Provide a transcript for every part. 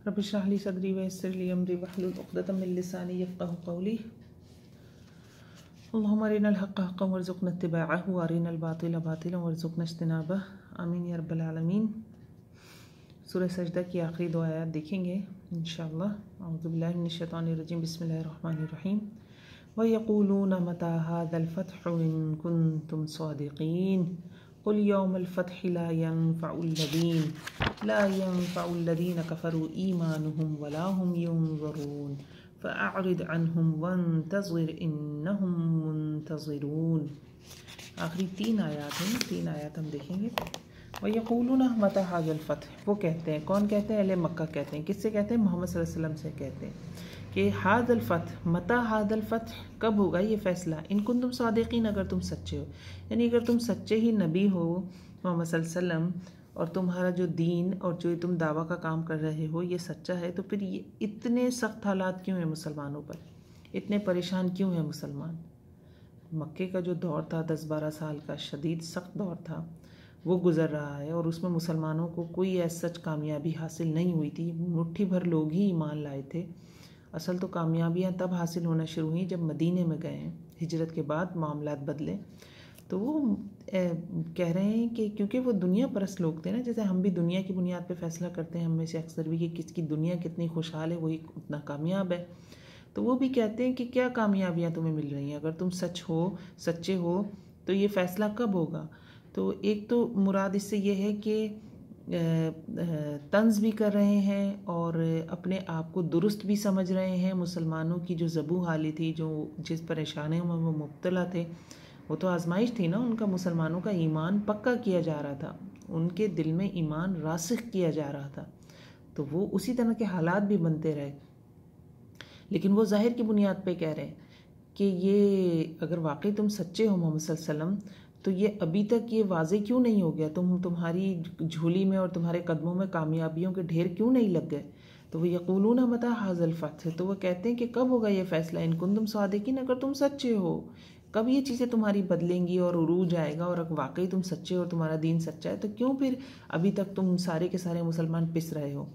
Rabbi इश्रह ली सदरी वयस्सिर ली अमरी वहलुल उक़दतम मिन लिसानी यफ़क़हू क़ौली। अल्लाहुम्मा अरिनल हक़्क़ हक़्क़न वरज़ुक़ना इत्तिबाअहु व अरिनल बातिला बातिलन वरज़ुक़ना इज्तिनाबह। आमीन या रब्बल आलमीन। सूरह सजदा की आखिरी दो आयत देखेंगे इंशाअल्लाह। अऊज़ु बिल्लाहि मिनश शैतानिर रजीम। बिस्मिल्लाहिर रहमानिर रहीम। व यक़ूलूना मता हाज़ल फ़त्हु इन कुन्तुम सादिक़ीन क़ुल यौमल फ़त्हि ला यंफ़अुल्लज़ीना कफ़रू ईमानुहुम वला हुम युनज़रून फ़अअरिद अन्हुम वंतज़िर इन्नहुम मुंतज़िरून। आखिरी तीन आयत हैं, तीन आयत हम देखेंगे। व यक़ूलूना मता हाज़ल फ़त्ह, वो कहते हैं, कौन कहते हैं? अहले मक्का कहते हैं। किससे कहते हैं? मोहम्मद सल्लल्लाहु अलैहि वसल्लम से कहते हैं कि हाज़ल फ़त्ह, मता हाज़ल फ़त्ह, कब होगा ये फ़ैसला? इन कुन्तुम सादिक़ीन, अगर तुम सच्चे हो, यानी अगर तुम सच्चे ही नबी हो मोहम्मद सल्लल्लाहु अलैहि वसल्लम, और तुम्हारा जो दीन और जो तुम दावा का काम कर रहे हो ये सच्चा है, तो फिर ये इतने सख्त हालात क्यों हैं मुसलमानों पर? इतने परेशान क्यों हैं मुसलमान? मक्के का जो दौर था 10-12 साल का शदीद सख्त दौर था, वो गुज़र रहा है और उसमें मुसलमानों को कोई ऐसा सच कामयाबी हासिल नहीं हुई थी। मुट्ठी भर लोग ही ईमान लाए थे। असल तो कामयाबियाँ तब हासिल होना शुरू हुई जब मदीने में गए हैं, हिजरत के बाद मामलात बदले। तो वो कह रहे हैं कि क्योंकि वो दुनिया परस्त लोग थे ना, जैसे हम भी दुनिया की बुनियाद पे फ़ैसला करते हैं, हम में से अक्सर भी कि किसकी दुनिया कितनी खुशहाल है, वही उतना कामयाब है। तो वो भी कहते हैं कि क्या कामयाबियाँ तुम्हें मिल रही हैं? अगर तुम सच्चे हो तो ये फ़ैसला कब होगा? तो एक तो मुराद इससे ये है कि तंज़ भी कर रहे हैं और अपने आप को दुरुस्त भी समझ रहे हैं। मुसलमानों की जो ज़बू हाली थी, जो जिस परेशानियों में वो मुब्तला थे, वो तो आजमाइश थी ना उनका। मुसलमानों का ईमान पक्का किया जा रहा था, उनके दिल में ईमान रासिख किया जा रहा था, तो वो उसी तरह के हालात भी बनते रहे। लेकिन वो ज़ाहिर की बुनियाद पे कह रहे हैं कि ये अगर वाकई तुम सच्चे हो मोहम्मद सल्लल्लाहु अलैहि वसल्लम, तो ये अभी तक ये वाज़े क्यों नहीं हो गया? तुम्हारी झोली में और तुम्हारे कदमों में कामयाबियों के ढेर क्यों नहीं लग गए? तो वो यक़ूलूना मता हाज़ल फ़त्ह, तो वो कहते हैं कि कब होगा ये फ़ैसला? इन कुन्तुम सादिक़ीन, अगर तुम सच्चे हो, कब ये चीज़ें तुम्हारी बदलेंगी और उरूज आएगा? और अगर वाकई तुम सच्चे हो और तुम्हारा दीन सच्चा है, तो क्यों फिर अभी तक तुम सारे के सारे मुसलमान पिस रहे हो?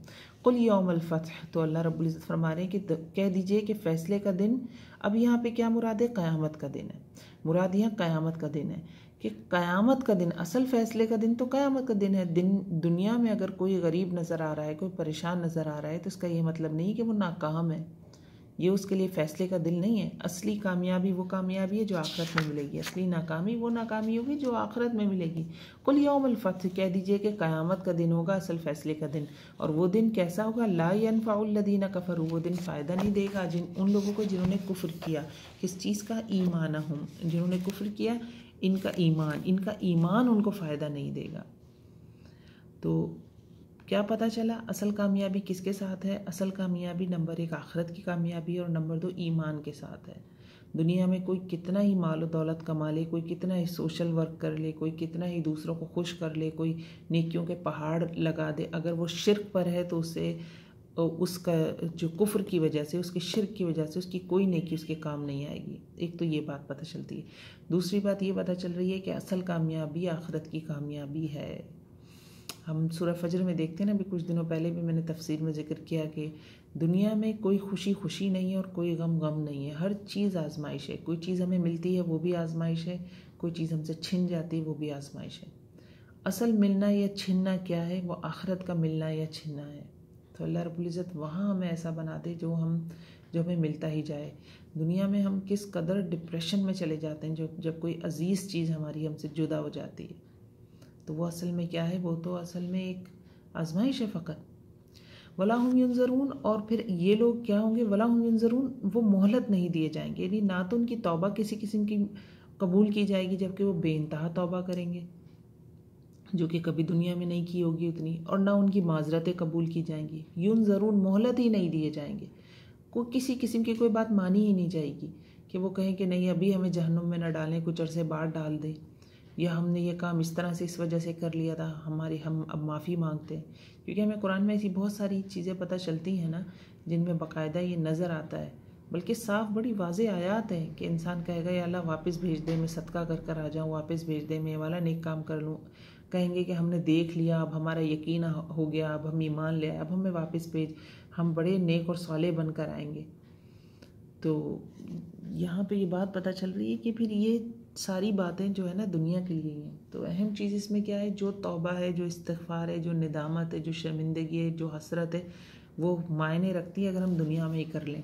कुल यौमल फ़त्ह, तो अल्लाह रब्बुल इज़्ज़त फरमा रहे हैं कि कह दीजिए कि फ़ैसले का दिन। अब यहाँ पे क्या मुराद है? क़यामत का दिन है। मुराद यहाँ क़यामत का दिन है कि क़यामत का दिन, असल फ़ैसले का दिन तो क़यामत का दिन है। दुनिया में अगर कोई गरीब नज़र आ रहा है, कोई परेशान नज़र आ रहा है, तो इसका ये मतलब नहीं कि वो नाकाम है, ये उसके लिए फ़ैसले का दिल नहीं है। असली कामयाबी वो कामयाबी है जो आखिरत में मिलेगी, असली नाकामी वो नाकामी होगी जो आखिरत में मिलेगी। कुल यौमुल फ़त्ह, कह दीजिए कि क़यामत का दिन होगा असल फ़ैसले का दिन। और वो दिन कैसा होगा? ला यनफ़अुल्लज़ीना कफ़रू, वो दिन फ़ायदा नहीं देगा उन लोगों को जिन्होंने कुफ्र किया। किस चीज़ का? ईमानहुम, जिन्होंने कुफ्र किया इनका ईमान उनको फ़ायदा नहीं देगा। तो क्या पता चला असल कामयाबी किसके साथ है? असल कामयाबी नंबर 1 आखिरत की कामयाबी है और नंबर 2 ईमान के साथ है। दुनिया में कोई कितना ही माल दौलत कमा ले, कोई कितना ही सोशल वर्क कर ले, कोई कितना ही दूसरों को खुश कर ले, कोई नेकियों के पहाड़ लगा दे, अगर वो शिर्क पर है तो उसे उसका जो कुफ्र की वजह से, उसके शिर्क की वजह से उसकी कोई नेकी उसके काम नहीं आएगी। एक तो ये बात पता चलती है। दूसरी बात ये पता चल रही है कि असल कामयाबी आखिरत की कामयाबी है। हम सूरह फजर में देखते हैं ना, अभी कुछ दिनों पहले भी मैंने तफसीर में जिक्र किया कि दुनिया में कोई खुशी नहीं है और कोई गम नहीं है। हर चीज़ आजमाइश है। कोई चीज़ हमें मिलती है वो भी आजमाइश है, कोई चीज़ हमसे छिन जाती है वो भी आजमाइश है। असल मिलना या छिनना क्या है? वो आखिरत का मिलना या छिनना है। तो अल्लाह रब्बुल इज़्ज़त वहाँ हमें ऐसा बना दे जो हमें मिलता ही जाए। दुनिया में हम किस कदर डिप्रेशन में चले जाते हैं जब कोई अजीज़ चीज़ हमारी हमसे जुदा हो जाती है, तो वो असल में क्या है? वो तो असल में एक आजमाइश है फ़कत। वला हुम युनज़रून, और फिर ये लोग क्या होंगे? वला हुम युनज़रून, वो मोहलत नहीं दिए जाएंगे, यानी ना तो उनकी तौबा किसी किस्म की कबूल की जाएगी, जबकि वो बेइंतहा तौबा करेंगे जो कि कभी दुनिया में नहीं की होगी उतनी, और ना उनकी माजरतें कबूल की जाएंगी। युनज़रून, मोहलत ही नहीं दिए जाएंगे, को किसी किस्म की कोई बात मानी ही नहीं जाएगी कि वो कहें कि नहीं अभी हमें जहन्नुम में न डालें, कुछ अरसे बाद डाल दें, या हमने ये काम इस तरह से इस वजह से कर लिया था, हम अब माफ़ी मांगते हैं। क्योंकि हमें कुरान में ऐसी बहुत सारी चीज़ें पता चलती हैं ना, जिनमें बाकायदा ये नज़र आता है, बल्कि साफ बड़ी वाज़े आयात हैं कि इंसान कहेगा या अल्लाह वापस भेज दे, मैं सदका कर आ जाऊँ, वापस भेज दे, मैं वाला नेक काम कर लूँ, कहेंगे कि हमने देख लिया, अब हमारा यकीन हो गया, अब हम ईमान ले आए, अब हमें वापस भेज, हम बड़े नेक और साले बनकर आएंगे। तो यहाँ पे ये बात पता चल रही है कि फिर ये सारी बातें जो है ना दुनिया के लिए ही हैं। तो अहम चीज़ इसमें क्या है, जो तौबा है, जो इस्तिग़फ़ार है, जो निदामत है, जो शर्मिंदगी है, जो हसरत है, वो मायने रखती है अगर हम दुनिया में ही कर लें।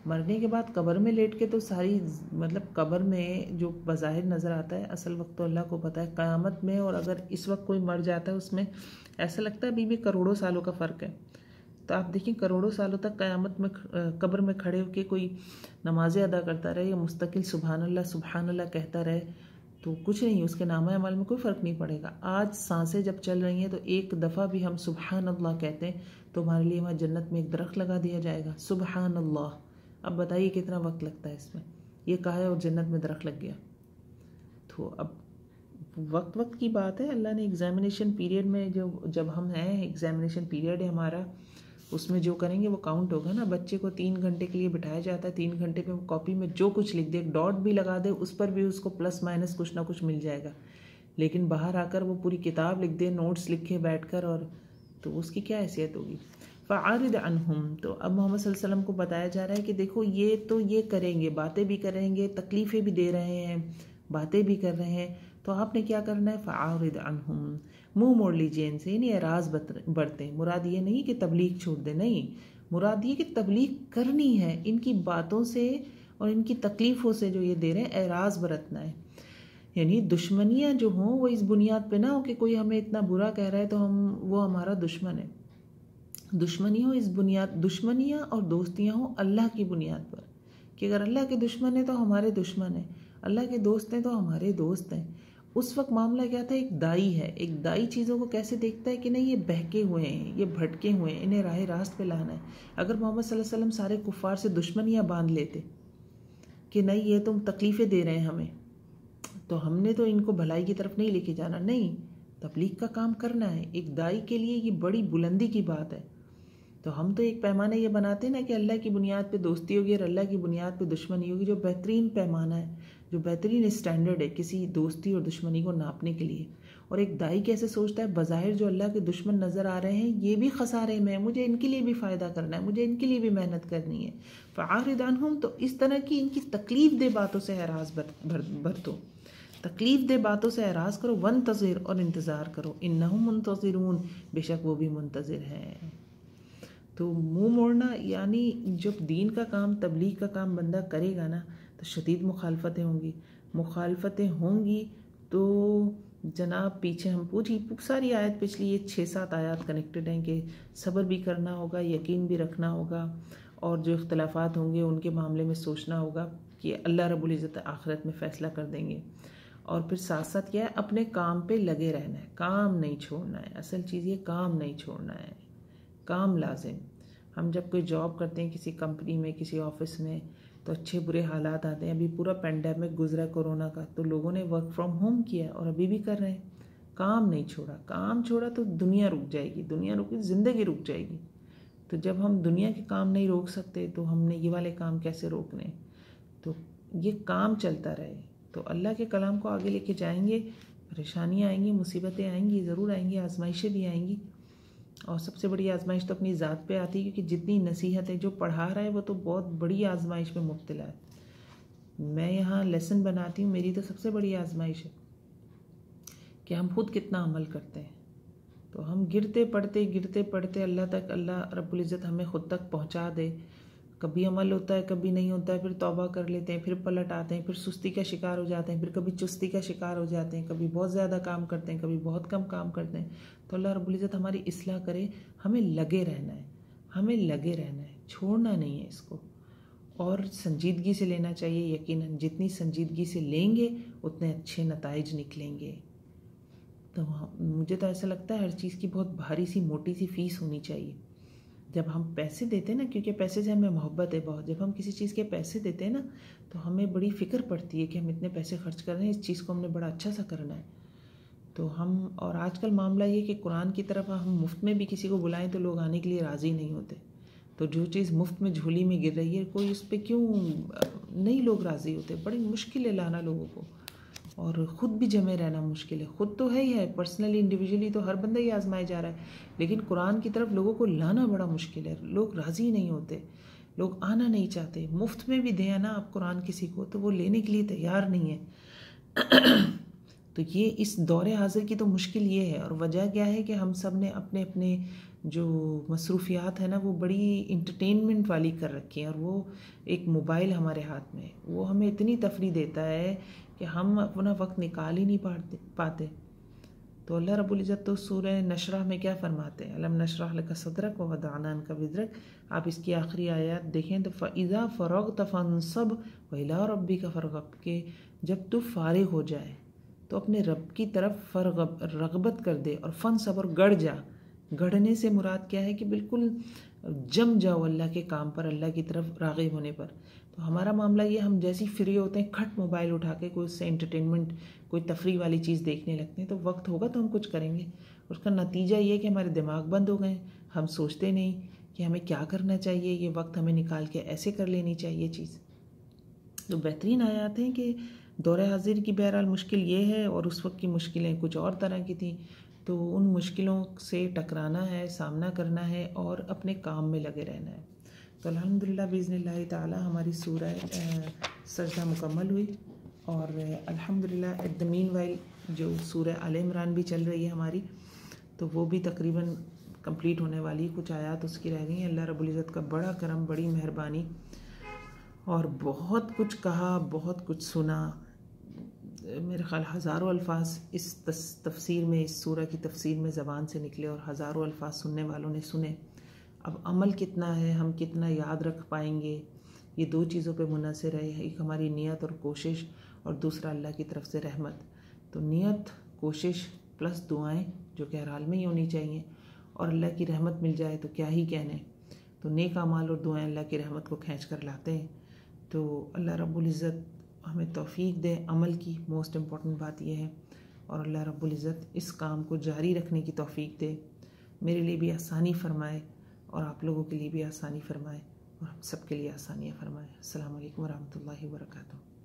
मरने के बाद कब्र में लेट के तो सारी मतलब कब्र में जो बज़ाहिर नज़र आता है, असल वक्त तो अल्लाह को पता है। क़यामत में और अगर इस वक्त कोई मर जाता है, उसमें ऐसा लगता है अभी भी करोड़ों सालों का फ़र्क है। तो आप देखिए करोड़ों सालों तक क़यामत में कब्र में खड़े होकर कोई नमाज़ें अदा करता रहे या मुस्तकिल सुबहान अल्लाह कहता रहे, तो कुछ नहीं, उसके नामा अमल में कोई फ़र्क नहीं पड़ेगा। आज सांसें जब चल रही हैं तो एक दफ़ा भी हम सुबहान अल्लाह कहते हैं तो हमारे लिए वहाँ जन्नत में एक दरख्त लगा दिया जाएगा, सुबहान अल्लाह। अब बताइए कितना वक्त लगता है इसमें, ये कहा है और जन्नत में दरख्त लग गया। तो अब वक्त की बात है। अल्लाह ने एग्ज़ामिनेशन पीरियड में जब हम हैं, एग्ज़ामिनेशन पीरियड है हमारा, उसमें जो करेंगे वो काउंट होगा ना। बच्चे को 3 घंटे के लिए बिठाया जाता है, 3 घंटे पे वो कॉपी में जो कुछ लिख दे, डॉट भी लगा दे, उस पर भी उसको प्लस माइनस कुछ ना कुछ मिल जाएगा। लेकिन बाहर आकर वो पूरी किताब लिख दे, नोट्स लिखे बैठकर, और तो उसकी क्या हैसियत होगी। फ़अरिद अन्हुम, तो अब मोहम्मद सल्लल्लाहु अलैहि वसल्लम को बताया जा रहा है कि देखो ये तो ये करेंगे, बातें भी करेंगे, तकलीफ़ें भी दे रहे हैं, बातें भी कर रहे हैं, तो आपने क्या करना है, फ़अरिद अन्हुम, मुंह मोड़ लीजिए इनसे, इन्हें एराज़ बरतें। मुराद ये नहीं कि तबलीग छोड़ दें, नहीं, मुराद ये कि तबलीग करनी है, इनकी बातों से और इनकी तकलीफ़ों से जो ये दे रहे हैं, एराज़ बरतना है। यानी दुश्मनियाँ जो हों वो इस बुनियाद पे ना हो कि कोई हमें इतना बुरा कह रहा है तो वो हमारा दुश्मन है। दुश्मनी हो इस बुनियाद, दुश्मनियाँ और दोस्तियाँ हो अल्लाह की बुनियाद पर, कि अगर अल्लाह के दुश्मन है तो हमारे दुश्मन हैं, अल्लाह के दोस्त हैं तो हमारे दोस्त हैं। उस वक्त मामला क्या था, एक दाई है, एक दाई चीज़ों को कैसे देखता है कि नहीं ये बहके हुए हैं, ये भटके हुए हैं, इन्हें राह रास्त पे लाना है। अगर मोहम्मद सल्लल्लाहु अलैहि वसल्लम सारे कुफ़ार से दुश्मनियाँ बांध लेते कि नहीं ये तुम तकलीफ़ें दे रहे हैं हमें, तो हमने तो इनको भलाई की तरफ नहीं लेके जाना, नहीं, तबलीग का काम करना है। एक दाई के लिए ये बड़ी बुलंदी की बात है। तो हम तो एक पैमाना ये बनाते हैं ना कि अल्लाह की बुनियाद पे दोस्ती होगी और अल्लाह की बुनियाद पे दुश्मनी होगी, जो बेहतरीन पैमाना है, जो बेहतरीन स्टैंडर्ड है किसी दोस्ती और दुश्मनी को नापने के लिए। और एक दाई कैसे सोचता है, बज़ाहिर जो अल्लाह के दुश्मन नज़र आ रहे हैं ये भी खसारे में है, मुझे इनके लिए भी फ़ायदा करना है, मुझे इनके लिए भी मेहनत करनी है। फ़अरिद अन्हुम, तो इस तरह की इनकी तकलीफ़ दे बातों से एराज़ बरतो, तकलीफ़ दे बातों से एराज़ करो। वंतज़िर, और इंतज़ार करो, इन्नहुम मुंतज़िरून, बेशक वो भी मुंतज़िर हैं। तो मुंह मोड़ना यानी जब दीन का काम, तबलीग का काम बंदा करेगा ना, तो शदीद मुखालफतें होंगी। मुखालफतें होंगी तो जनाब पीछे हम पूरी सारी आयत, पिछली ये 6-7 आयत कनेक्टेड हैं कि सब्र भी करना होगा, यकीन भी रखना होगा, और जो इख्तलाफात होंगे उनके मामले में सोचना होगा कि अल्लाह रब्बुल इज़्ज़त आखिरत में फ़ैसला कर देंगे। और फिर साथ साथ क्या है, अपने काम पे लगे रहना है, काम नहीं छोड़ना है। असल चीज़ ये काम नहीं छोड़ना है, काम लाजिम। हम जब कोई जॉब करते हैं किसी कंपनी में, किसी ऑफिस में, तो अच्छे बुरे हालात आते हैं। अभी पूरा पेंडेमिक गुजरा कोरोना का, तो लोगों ने वर्क फ्रॉम होम किया और अभी भी कर रहे हैं, काम नहीं छोड़ा। काम छोड़ा तो दुनिया रुक जाएगी, दुनिया रुकी ज़िंदगी रुक जाएगी। तो जब हम दुनिया के काम नहीं रोक सकते तो हमने ये वाले काम कैसे रोकने। तो ये काम चलता रहे, तो अल्लाह के कलाम को आगे लेके जाएंगे। परेशानियाँ आएंगी, मुसीबतें आएंगी, ज़रूर आएंगी, आजमाइशें भी आएंगी। और सबसे बड़ी आजमाइश तो अपनी ज़ात पे आती है, क्योंकि जितनी नसीहत है, जो पढ़ा रहा है वो तो बहुत बड़ी आजमाइश में मुब्तला है। मैं यहाँ लेसन बनाती हूँ, मेरी तो सबसे बड़ी आजमाइश है कि हम खुद कितना अमल करते हैं। तो हम गिरते पड़ते अल्लाह तक, अल्लाह रब्बुल इज़्ज़त हमें खुद तक पहुँचा दे। कभी अमल होता है, कभी नहीं होता है, फिर तौबा कर लेते हैं, फिर पलट आते हैं, फिर सुस्ती का शिकार हो जाते हैं, फिर कभी चुस्ती का शिकार हो जाते हैं, कभी बहुत ज़्यादा काम करते हैं, कभी बहुत कम काम करते हैं। तो अल्लाह रब्बुल इज़्ज़त हमारी इस्लाह करे। हमें लगे रहना है, हमें लगे रहना है, छोड़ना नहीं है इसको, और संजीदगी से लेना चाहिए। यकीनन जितनी संजीदगी से लेंगे उतने अच्छे नताइज निकलेंगे। तो मुझे तो ऐसा लगता है हर चीज़ की बहुत भारी सी मोटी सी फ़ीस होनी चाहिए। जब हम पैसे देते हैं ना, क्योंकि पैसे से हमें मोहब्बत है बहुत, जब हम किसी चीज़ के पैसे देते हैं ना, तो हमें बड़ी फ़िक्र पड़ती है कि हम इतने पैसे खर्च कर रहे हैं, इस चीज़ को हमने बड़ा अच्छा सा करना है। तो हम, और आजकल मामला ये कि कुरान की तरफ हम मुफ्त में भी किसी को बुलाएं तो लोग आने के लिए राज़ी नहीं होते। तो जो चीज़ मुफ्त में झोली में गिर रही है, कोई उस पर क्यों नहीं लोग राज़ी होते, बड़ी मुश्किल है लाना लोगों को। और ख़ुद भी जमे रहना मुश्किल है। ख़ुद तो है ही है, पर्सनली इंडिविजुअली तो हर बंदा ही आजमाया जा रहा है, लेकिन कुरान की तरफ लोगों को लाना बड़ा मुश्किल है। लोग राज़ी नहीं होते, लोग आना नहीं चाहते। मुफ्त में भी दें ना आप कुरान किसी को तो वो लेने के लिए तैयार नहीं है। तो ये इस दौरे हाजिर की तो मुश्किल ये है। और वजह क्या है कि हम सब ने अपने अपने जो मसरूफियात है ना वो बड़ी इंटरटेनमेंट वाली कर रखी हैं। और वो एक मोबाइल हमारे हाथ में, वो हमें इतनी तफरी देता है कि हम अपना वक्त निकाल ही नहीं पाते। तो अल्लाह रब्बुल इज़्ज़त तो सूरह नशरह में क्या फरमाते हैं, अलम नशरह लका सदरक व वदअना अन्का विज़रक। आप इसकी आखिरी आयत देखें तो फ़इज़ा फ़रग़त फ़ंसब व इला रब्बिका फ़रग़ब, के जब तू फारिग हो जाए तो अपने रब की तरफ रग़बत कर दे। और फ़ंसब, और गड़ जा। गढ़ने से मुराद क्या है कि बिल्कुल जम जाओ अल्लाह के काम पर, अल्लाह की तरफ राग़िब होने पर। तो हमारा मामला ये, हम जैसे ही फ्री होते हैं खट मोबाइल उठा के कोई उससे एंटरटेनमेंट, कोई तफरी वाली चीज़ देखने लगते हैं। तो वक्त होगा तो हम कुछ करेंगे, उसका नतीजा ये है कि हमारे दिमाग बंद हो गए। हम सोचते नहीं कि हमें क्या करना चाहिए, ये वक्त हमें निकाल के ऐसे कर लेनी चाहिए चीज़। तो बेहतरीन आयात हैं कि दौरे हाजिर की बहरहाल मुश्किल ये है, और उस वक्त की मुश्किलें कुछ और तरह की थी। तो उन मुश्किलों से टकराना है, सामना करना है और अपने काम में लगे रहना है। तो अल्हम्दुलिल्लाह बिइज़्निल्लाह ताला हमारी सूरह सजदा मुकम्मल हुई। और अल्हम्दुलिल्लाह एट द मीन वाइल जो सूरह आल इमरान भी चल रही है हमारी, तो वो भी तकरीबन कंप्लीट होने वाली, कुछ आयात उसकी रह गई हैं। अल्लाह रब्बुल इज़्ज़त का बड़ा करम, बड़ी मेहरबानी, और बहुत कुछ कहा, बहुत कुछ सुना। मेरे ख़्याल हज़ारों अल्फाज इस तफसीर में, इस सूरह की तफसीर में ज़बान से निकले, और हज़ारों अल्फाज सुनने वालों ने सुने। अब अमल कितना है, हम कितना याद रख पाएंगे, ये दो चीज़ों पे मुनहसर है। एक हमारी नीयत और कोशिश, और दूसरा अल्लाह की तरफ से रहमत। तो नीयत, कोशिश प्लस दुआएं जो कि हर हाल में ही होनी चाहिए, और अल्लाह की रहमत मिल जाए तो क्या ही कहने। तो नेक अमाल और दुआएं अल्लाह की रहमत को खींच कर लाते हैं। तो अल्लाह रब्बुल इज़्ज़त हमें तौफीक दे अमल की, मोस्ट इम्पॉर्टेंट बात यह है। और अल्लाह रब्बुल इज़्ज़त इस काम को जारी रखने की तौफीक दे, मेरे लिए भी आसानी फ़रमाए, और आप लोगों के लिए भी आसानी फ़रमाए, और हम सब के लिए आसानियाँ फ़रमाए। अस्सलामु अलैकुम वरहमतुल्लाहि वबरकातुहू।